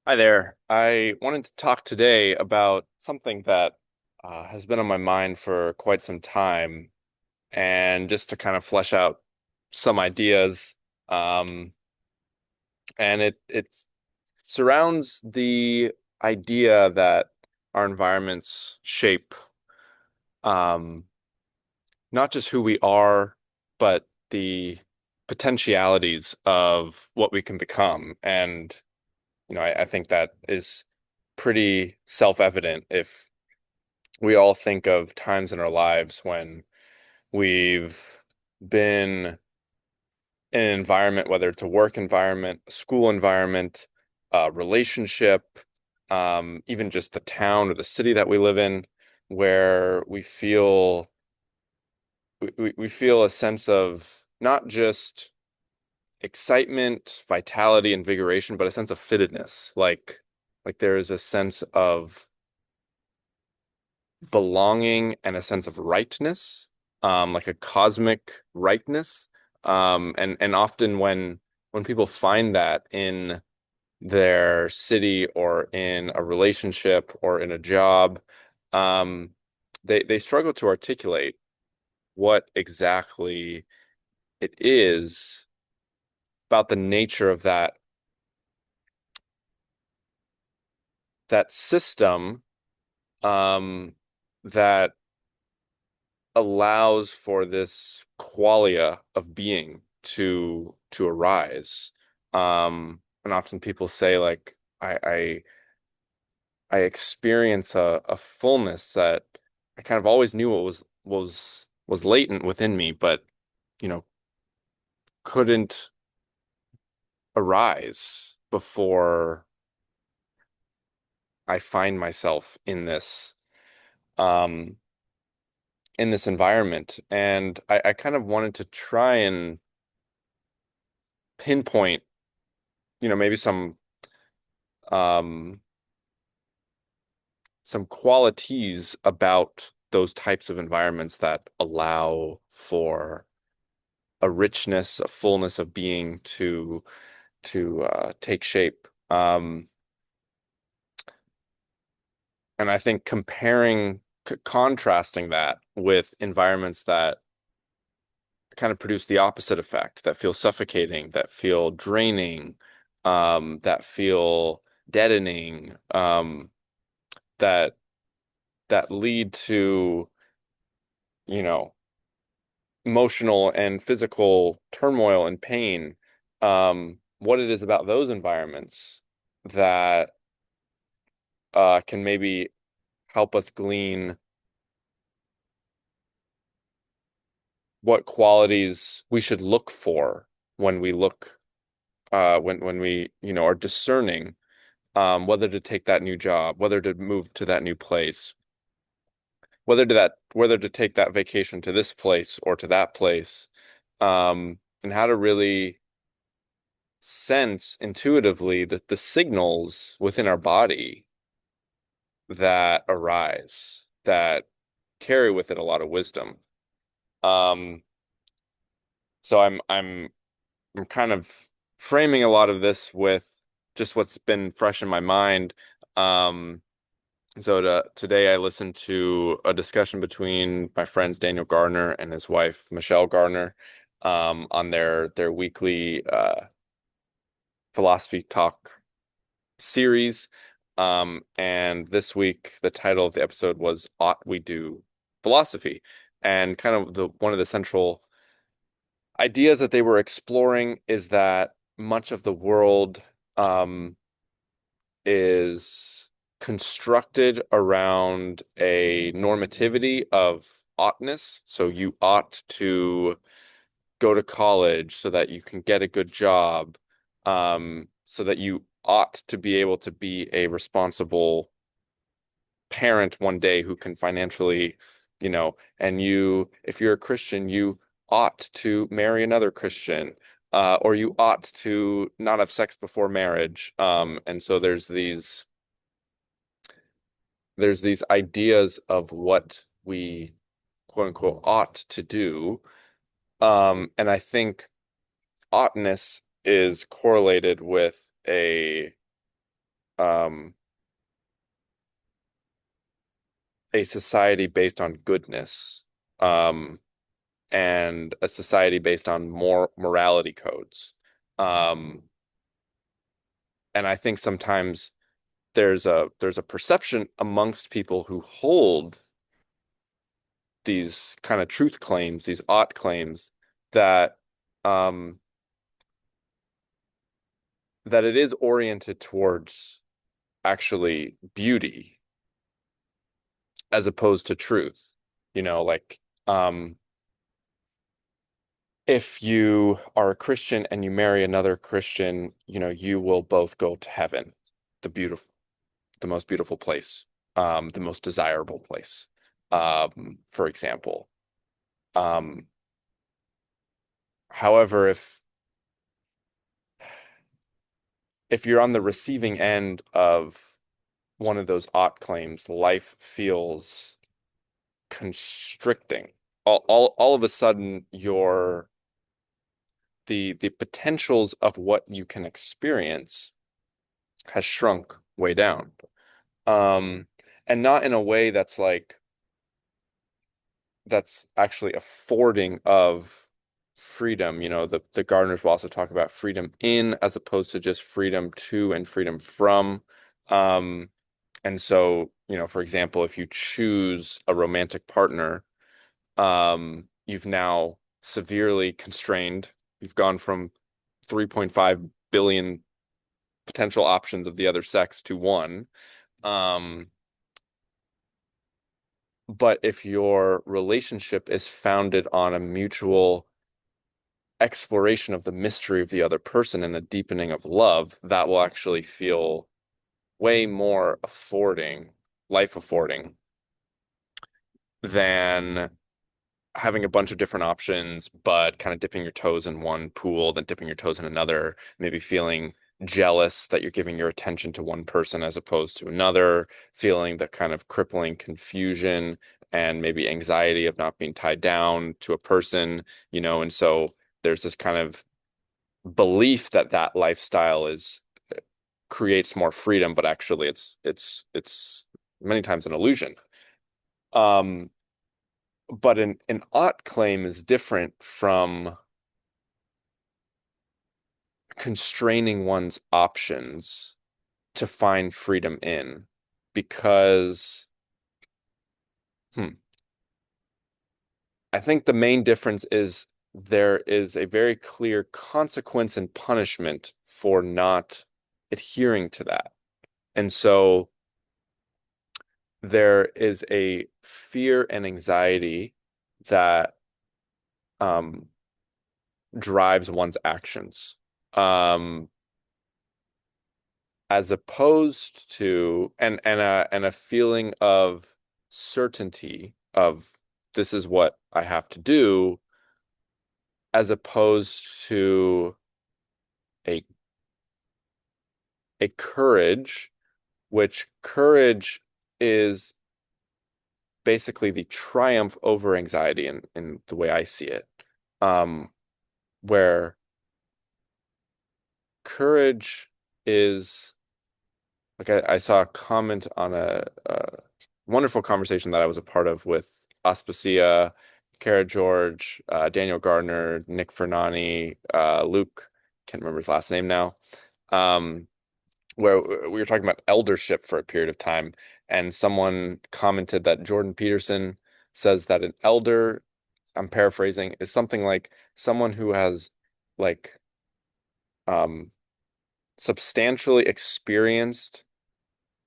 Hi there. I wanted to talk today about something that has been on my mind for quite some time, and just to kind of flesh out some ideas. Um, and it surrounds the idea that our environments shape um, not just who we are, but the potentialities of what we can become. And I think that is pretty self-evident if we all think of times in our lives when we've been in an environment, whether it's a work environment, a school environment, a relationship, even just the town or the city that we live in, where we feel a sense of not just excitement, vitality, invigoration, but a sense of fittedness. Like there is a sense of belonging and a sense of rightness, like a cosmic rightness. And often when people find that in their city or in a relationship or in a job, um, they struggle to articulate what exactly it is about the nature of that system, um, that allows for this qualia of being to arise. And often people say like I experience a fullness that I kind of always knew what was latent within me, but you know, couldn't arise before I find myself um in this environment. And I kind of wanted to try and pinpoint, maybe um some qualities about those types of environments that allow for a richness, a fullness of being to take shape. And I think contrasting that with environments that kind of produce the opposite effect, that feel suffocating, that feel draining, that feel deadening, that that lead to, you know, emotional and physical turmoil and pain, what it is about those environments that can maybe help us glean what qualities we should look for when we look when we are discerning, whether to take that new job, whether to move to that new place, whether to take that vacation to this place or to that place, and how to really sense intuitively the signals within our body that arise, that carry with it a lot of wisdom. Um, so I'm kind of framing a lot of this with just what's been fresh in my mind. Um, Today I listened to a discussion between my friends Daniel Gardner and his wife Michelle Gardner, on their weekly philosophy talk series. And this week, the title of the episode was "Ought We Do Philosophy?" And kind of the one of the central ideas that they were exploring is that much of the world um, is constructed around a normativity of oughtness. So you ought to go to college so that you can get a good job, so that you ought to be able to be a responsible parent one day who can financially, and if you're a Christian, you ought to marry another Christian, or you ought to not have sex before marriage. And so there's these ideas of what we quote unquote ought to do. And I think oughtness is correlated with a um, a society based on goodness, um, and a society based on more morality codes. Um, and I think sometimes there's a perception amongst people who hold these kind of truth claims, these ought claims, that um, that it is oriented towards actually beauty as opposed to truth. You know, like if you are a Christian and you marry another Christian, you know, you will both go to heaven, the beautiful, the most beautiful place, the most desirable place, for example. Um, however, if you're on the receiving end of one of those ought claims, life feels constricting. All of a sudden, the potentials of what you can experience has shrunk way down. Um, and not in a way that's like that's actually affording of freedom. You know, the Gardners will also talk about freedom in as opposed to just freedom to and freedom from. Um, and so, you know, for example, if you choose a romantic partner, you've now severely constrained. You've gone from 3.5 billion potential options of the other sex to one. Um, but if your relationship is founded on a mutual exploration of the mystery of the other person and a deepening of love, that will actually feel way more affording, life affording than having a bunch of different options, but kind of dipping your toes in one pool, then dipping your toes in another, maybe feeling jealous that you're giving your attention to one person as opposed to another, feeling the kind of crippling confusion and maybe anxiety of not being tied down to a person, you know, and so there's this kind of belief that that lifestyle is creates more freedom, but actually it's many times an illusion. Um, but an ought claim is different from constraining one's options to find freedom in, because hmm, I think the main difference is there is a very clear consequence and punishment for not adhering to that. And so there is a fear and anxiety that um, drives one's actions. Um, as opposed to and a feeling of certainty of this is what I have to do, as opposed to a a courage, which courage is basically the triumph over anxiety in the way I see it. Um, where courage is like I saw a comment on a wonderful conversation that I was a part of with Aspasia, Kara George, Daniel Gardner, Nick Fernani, Luke, can't remember his last name now, um, where we were talking about eldership for a period of time, and someone commented that Jordan Peterson says that an elder, I'm paraphrasing, is something like someone who has like um, substantially experienced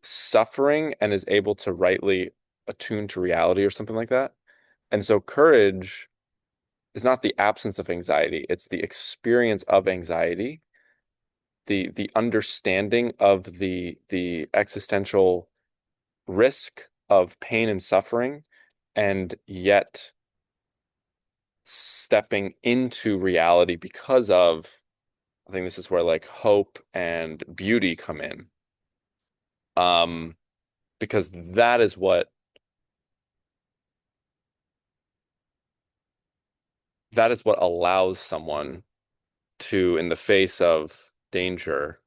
suffering and is able to rightly attune to reality or something like that. And so courage is not the absence of anxiety, it's the experience of anxiety, the understanding of the existential risk of pain and suffering, and yet stepping into reality because of, I think this is where like hope and beauty come in. Um, because that is what allows someone to, in the face of danger,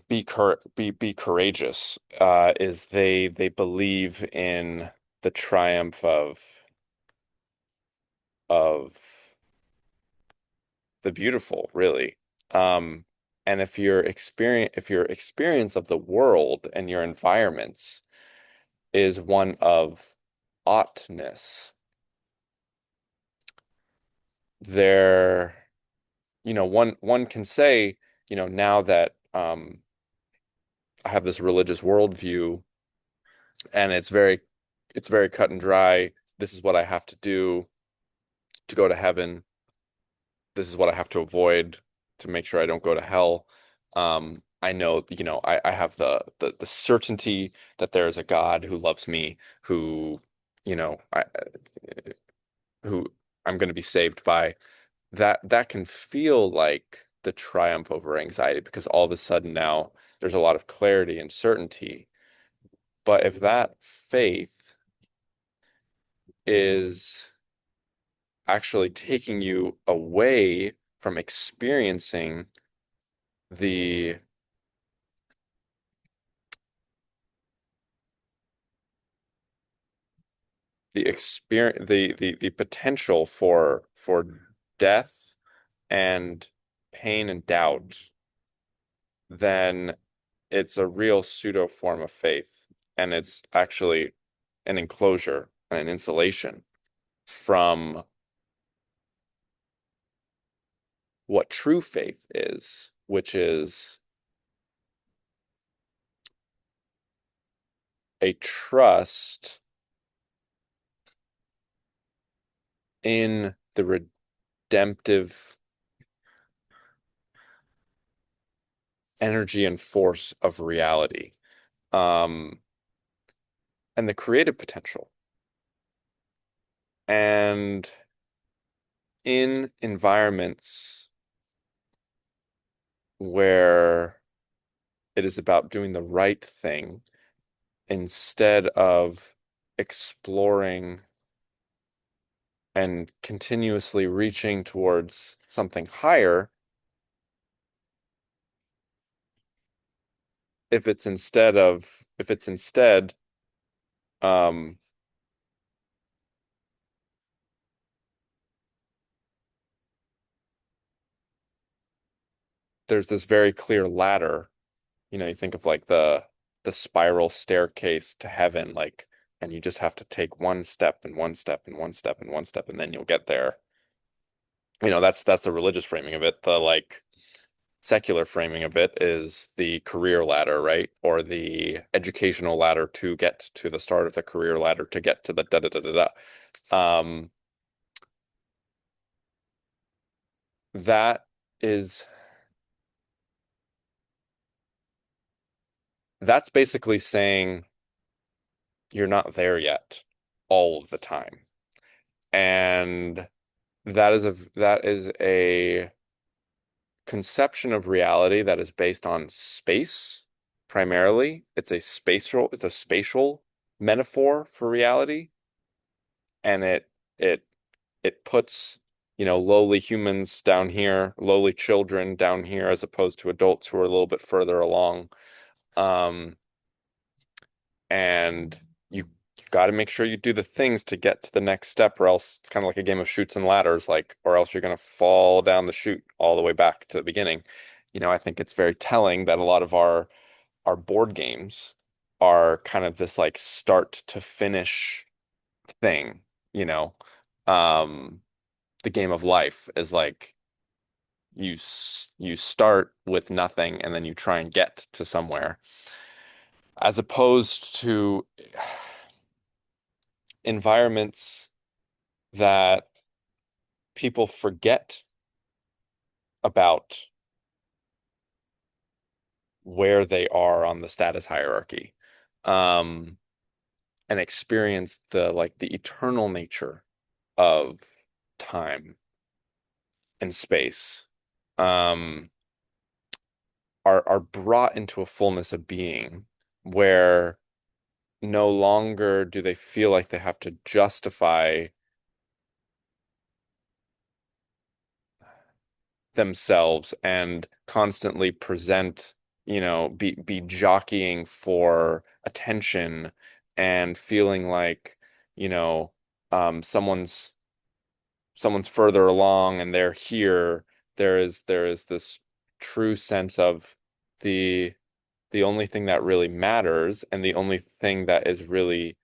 be courageous, is they believe in the triumph of the beautiful, really. Um, and if your experience of the world and your environments is one of oughtness, there, one can say, now that I have this religious worldview and it's very cut and dry. This is what I have to do to go to heaven. This is what I have to avoid to make sure I don't go to hell. I know, I have the certainty that there is a God who loves me, who, you know, I, who I'm going to be saved by. That can feel like the triumph over anxiety because all of a sudden now there's a lot of clarity and certainty. But if that faith is actually taking you away from experiencing the experience the potential for death and pain and doubt, then it's a real pseudo form of faith, and it's actually an enclosure and an insulation from what true faith is, which is a trust in the redemptive energy and force of reality, um, and the creative potential. And in environments where it is about doing the right thing instead of exploring and continuously reaching towards something higher, if it's instead um there's this very clear ladder. You think of like the spiral staircase to heaven, like, and you just have to take one step and one step and one step and one step, and then you'll get there. That's the religious framing of it. The like secular framing of it is the career ladder, right? Or the educational ladder to get to the start of the career ladder to get to the da da da da da. That is that's basically saying you're not there yet all of the time. And that is a conception of reality that is based on space primarily. It's a spatial metaphor for reality, and it it puts, lowly humans down here, lowly children down here, as opposed to adults who are a little bit further along. Um, and you got to make sure you do the things to get to the next step, or else it's kind of like a game of chutes and ladders, like, or else you're going to fall down the chute all the way back to the beginning. I think it's very telling that a lot of our board games are kind of this like start to finish thing, you know. Um, the game of life is like you start with nothing and then you try and get to somewhere, as opposed to environments that people forget about where they are on the status hierarchy, um, and experience the eternal nature of time and space, um, are brought into a fullness of being where no longer do they feel like they have to justify themselves and constantly present be jockeying for attention and feeling like, you know, someone's further along and they're here. There is this true sense of the the only thing that really matters and the only thing that is really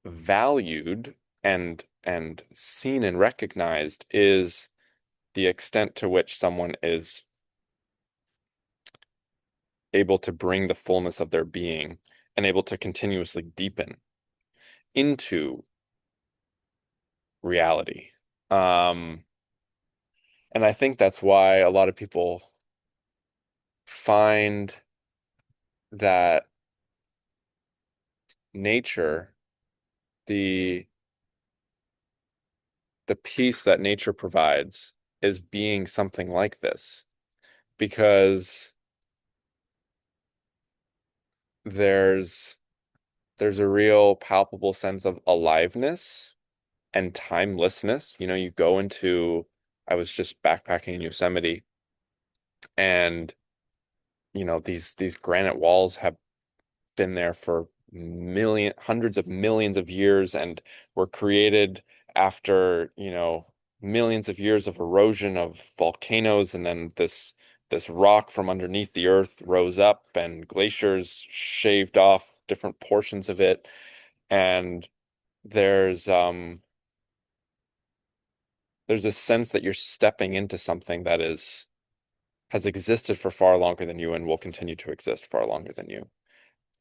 valued and seen and recognized is the extent to which someone is able to bring the fullness of their being and able to continuously deepen into reality. Um, and I think that's why a lot of people find that nature, the the peace that nature provides, is being something like this because there's there's a real palpable sense of aliveness and timelessness. You go into, I was just backpacking in Yosemite, and these granite walls have been there for hundreds of millions of years and were created after, millions of years of erosion of volcanoes, and then this rock from underneath the earth rose up and glaciers shaved off different portions of it. And there's um there's a sense that you're stepping into something that has existed for far longer than you and will continue to exist far longer than you.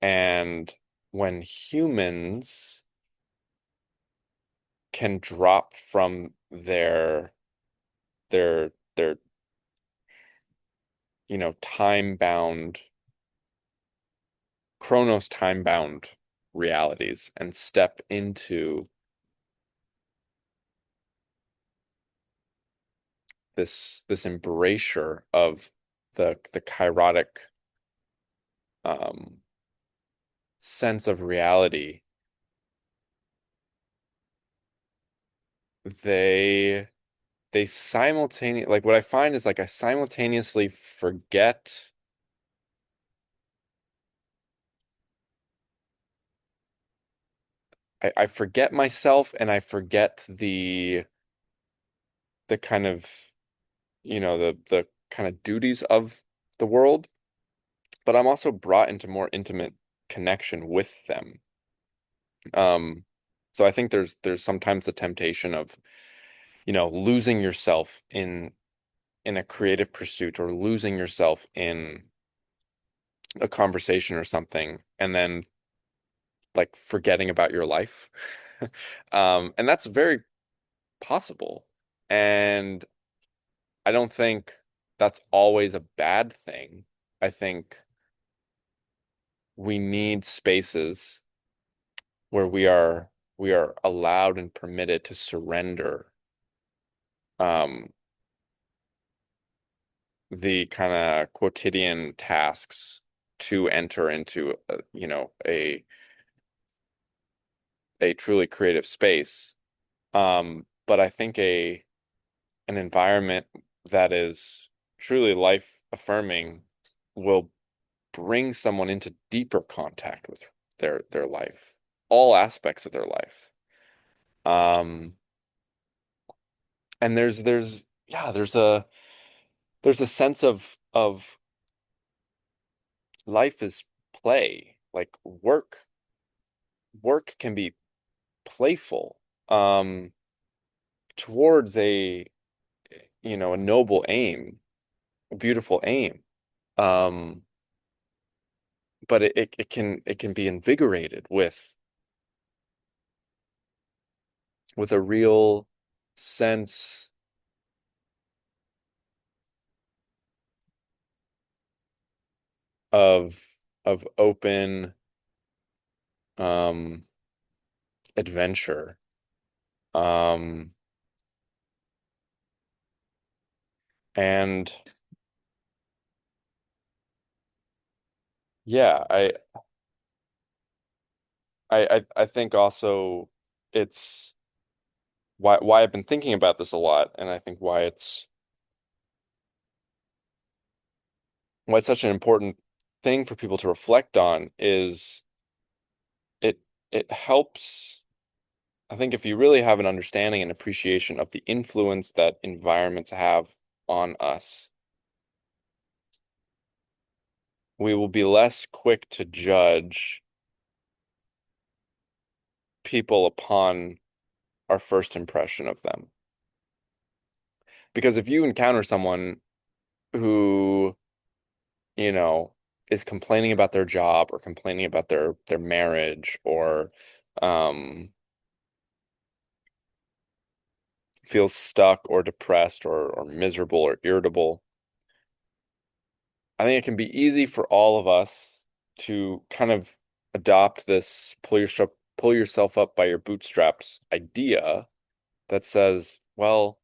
And when humans can drop from their time-bound, Chronos time-bound realities and step into this embrasure of the kairotic um sense of reality, they they simultaneously, like, what I find is, like, I simultaneously forget, I forget myself, and I forget the kind of, the kind of duties of the world, but I'm also brought into more intimate connection with them. Um, so I think there's sometimes the temptation of, losing yourself in a creative pursuit, or losing yourself in a conversation or something, and then, like, forgetting about your life. And that's very possible. And I don't think that's always a bad thing. I think we need spaces where we are allowed and permitted to surrender um the kind of quotidian tasks to enter into a truly creative space. But I think a an environment that is truly life affirming will bring someone into deeper contact with their life, all aspects of their life. Um, and there's yeah, there's a sense of life is play. Like, work can be playful, um, towards a noble aim, a beautiful aim. Um, but it can be invigorated with a real sense of of open um adventure. Um and yeah, I think also it's why I've been thinking about this a lot, and I think why it's such an important thing for people to reflect on is it it helps. I think if you really have an understanding and appreciation of the influence that environments have on us, we will be less quick to judge people upon our first impression of them. Because if you encounter someone who, you know, is complaining about their job or complaining about their marriage or um feels stuck or depressed or miserable or irritable, I think it can be easy for all of us to kind of adopt this pull yourself up by your bootstraps idea that says, well,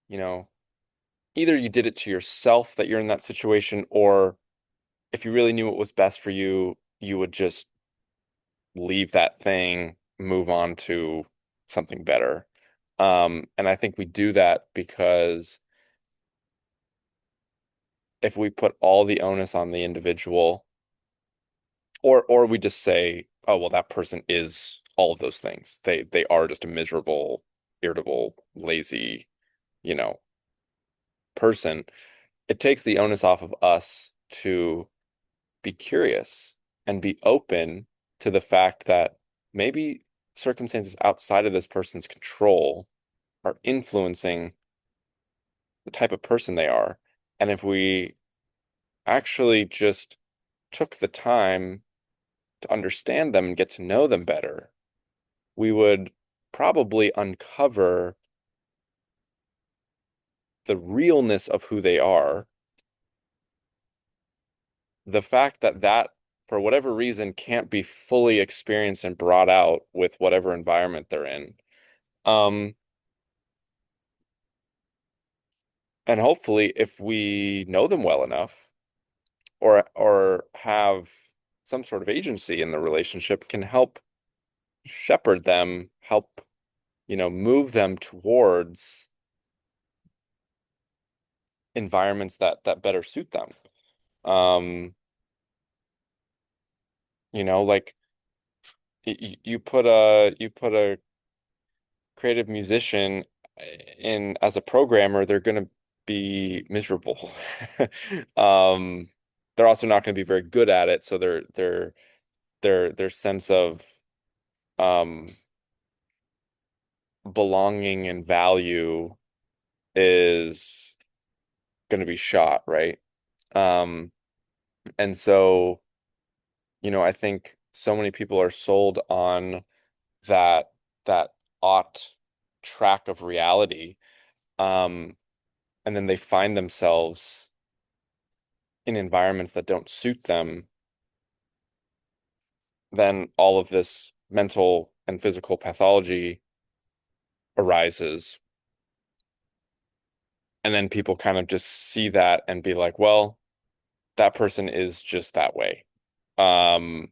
you know, either you did it to yourself that you're in that situation, or if you really knew what was best for you, you would just leave that thing, move on to something better. And I think we do that because if we put all the onus on the individual, or we just say, oh, well, that person is all of those things. They are just a miserable, irritable, lazy, you know, person. It takes the onus off of us to be curious and be open to the fact that maybe circumstances outside of this person's control are influencing the type of person they are. And if we actually just took the time to understand them and get to know them better, we would probably uncover the realness of who they are. The fact that for whatever reason, can't be fully experienced and brought out with whatever environment they're in. Um, and hopefully, if we know them well enough, or have some sort of agency in the relationship, can help shepherd them, help, move them towards environments that better suit them. Um, like you put a creative musician in as a programmer, they're going to be miserable. Um, they're also not going to be very good at it, so their sense of um belonging and value is going to be shot, right? Um, and so, I think so many people are sold on that ought track of reality. Um, and then they find themselves in environments that don't suit them, then all of this mental and physical pathology arises. And then people kind of just see that and be like, well, that person is just that way. Um,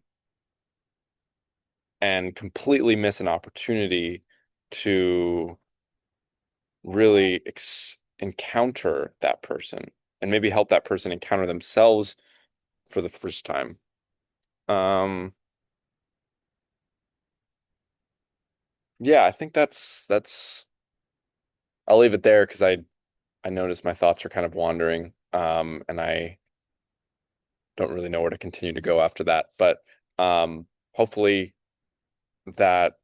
and completely miss an opportunity to really encounter that person and maybe help that person encounter themselves for the first time. Um, yeah, I think that's I'll leave it there because I notice my thoughts are kind of wandering. And I don't really know where to continue to go after that. But hopefully that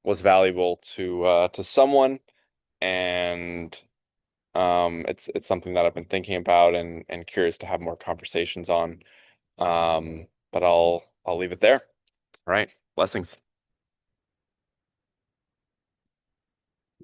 was valuable to someone, and it's something that I've been thinking about and curious to have more conversations on. But I'll leave it there. All right. Blessings.